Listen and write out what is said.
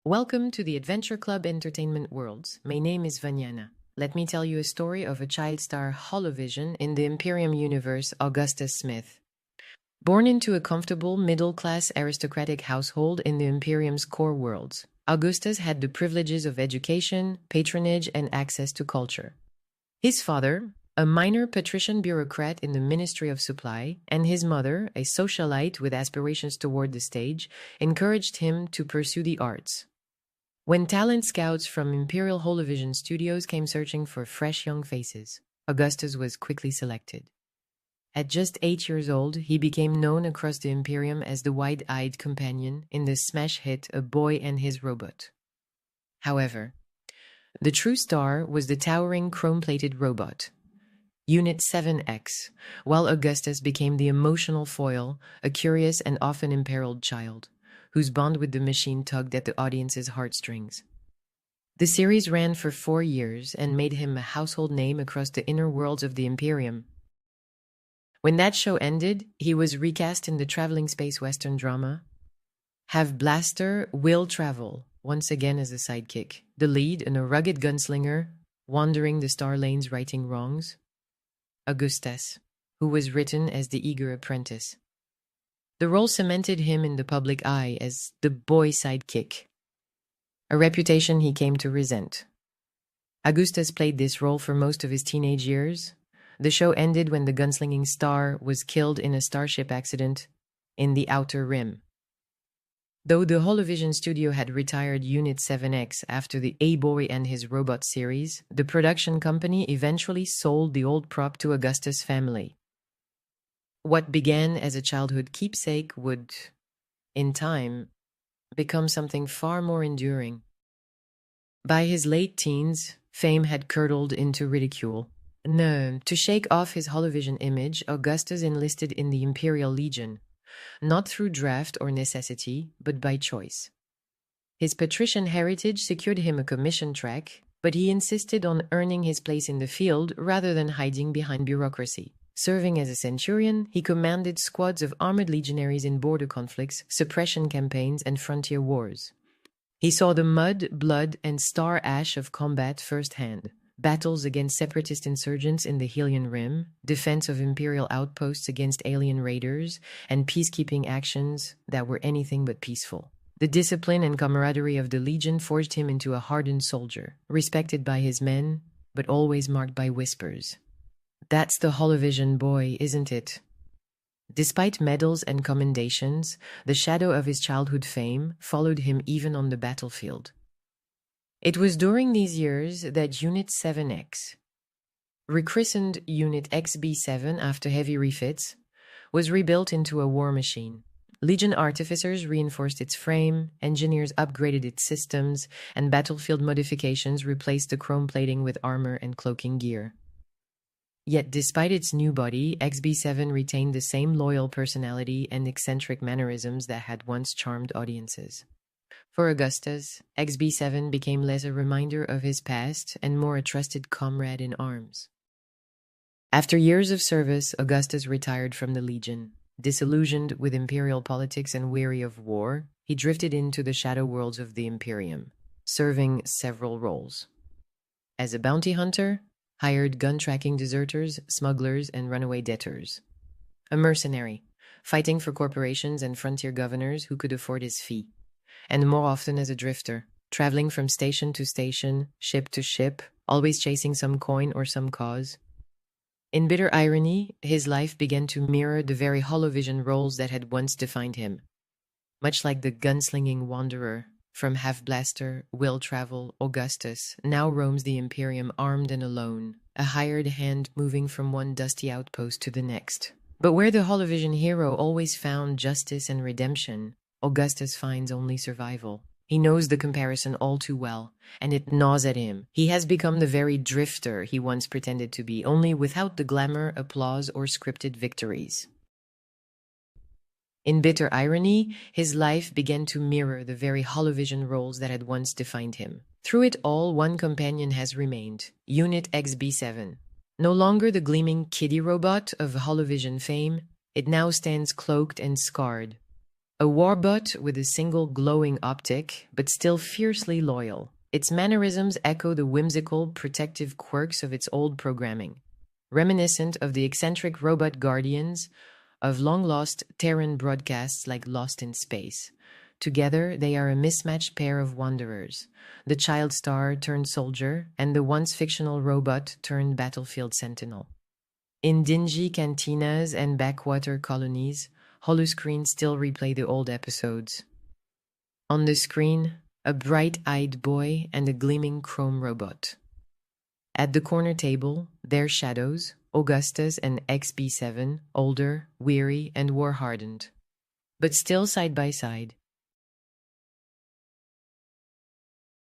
Welcome to the Adventure Club Entertainment Worlds. My name is Vaynana. Let me tell you a story of a child star holovision in the Imperium universe, Augustas Smith. Born into a comfortable, middle-class aristocratic household in the Imperium's core worlds, Augustus had the privileges of education, patronage, and access to culture. His father, a minor patrician bureaucrat in the Ministry of Supply, and his mother, a socialite with aspirations toward the stage, encouraged him to pursue the arts. When talent scouts from Imperial Holovision Studios came searching for fresh young faces, Augustus was quickly selected. At just 8 years old, he became known across the Imperium as the wide-eyed companion in the smash hit A Boy and His Robot. However, the true star was the towering chrome-plated robot, Unit 7X, while Augustus became the emotional foil, a curious and often imperiled child, whose bond with the machine tugged at the audience's heartstrings. The series ran for 4 years and made him a household name across the inner worlds of the Imperium. When that show ended, he was recast in the traveling space western drama Have Blaster Will Travel, once again as a sidekick, the lead in a rugged gunslinger, wandering the star lanes righting wrongs, Augustus, who was written as the eager apprentice. The role cemented him in the public eye as the boy sidekick, a reputation he came to resent. Augustus played this role for most of his teenage years. The show ended when the gunslinging star was killed in a starship accident in the Outer Rim. Though the Holovision studio had retired Unit 7X after the A Boy and His Robot series, the production company eventually sold the old prop to Augustus' family. What began as a childhood keepsake would, in time, become something far more enduring. By his late teens, fame had curdled into ridicule. No, to shake off his Holovision image, Augustus enlisted in the Imperial Legion, not through draft or necessity, but by choice. His patrician heritage secured him a commission track, but he insisted on earning his place in the field rather than hiding behind bureaucracy. Serving as a centurion, he commanded squads of armored legionaries in border conflicts, suppression campaigns, and frontier wars. He saw the mud, blood, and star ash of combat firsthand. Battles against separatist insurgents in the Helian Rim, defense of imperial outposts against alien raiders, and peacekeeping actions that were anything but peaceful. The discipline and camaraderie of the Legion forged him into a hardened soldier, respected by his men, but always marked by whispers. That's the Holovision boy, isn't it? Despite medals and commendations, the shadow of his childhood fame followed him even on the battlefield. It was during these years that Unit 7X, rechristened Unit XB7 after heavy refits, was rebuilt into a war machine. Legion artificers reinforced its frame, engineers upgraded its systems, and battlefield modifications replaced the chrome plating with armor and cloaking gear. Yet despite its new body, XB7 retained the same loyal personality and eccentric mannerisms that had once charmed audiences. For Augustus, XB7 became less a reminder of his past and more a trusted comrade in arms. After years of service, Augustus retired from the Legion. Disillusioned with imperial politics and weary of war, he drifted into the shadow worlds of the Imperium, serving several roles. As a bounty hunter, hired gun-tracking deserters, smugglers, and runaway debtors. A mercenary, fighting for corporations and frontier governors who could afford his fee. And more often as a drifter, traveling from station to station, ship to ship, always chasing some coin or some cause. In bitter irony, his life began to mirror the very Holovision roles that had once defined him. Much like the gunslinging wanderer from Have Blaster, Will Travel, Augustus now roams the Imperium armed and alone, a hired hand moving from one dusty outpost to the next. But where the Holovision hero always found justice and redemption, Augustus finds only survival. He knows the comparison all too well, and it gnaws at him. He has become the very drifter he once pretended to be, only without the glamour, applause, or scripted victories. In bitter irony, his life began to mirror the very Holovision roles that had once defined him. Through it all, one companion has remained, Unit XB7. No longer the gleaming kiddie robot of Holovision fame, it now stands cloaked and scarred, A warbot with a single glowing optic, but still fiercely loyal. Its mannerisms echo the whimsical, protective quirks of its old programming, reminiscent of the eccentric robot guardians of long-lost Terran broadcasts like Lost in Space. Together, they are a mismatched pair of wanderers, the child star turned soldier and the once fictional robot turned battlefield sentinel. In dingy cantinas and backwater colonies, holoscreens still replay the old episodes. On the screen, a bright-eyed boy and a gleaming chrome robot. At the corner table, their shadows, Augustas and XB7, older, weary, and war-hardened. But still side by side,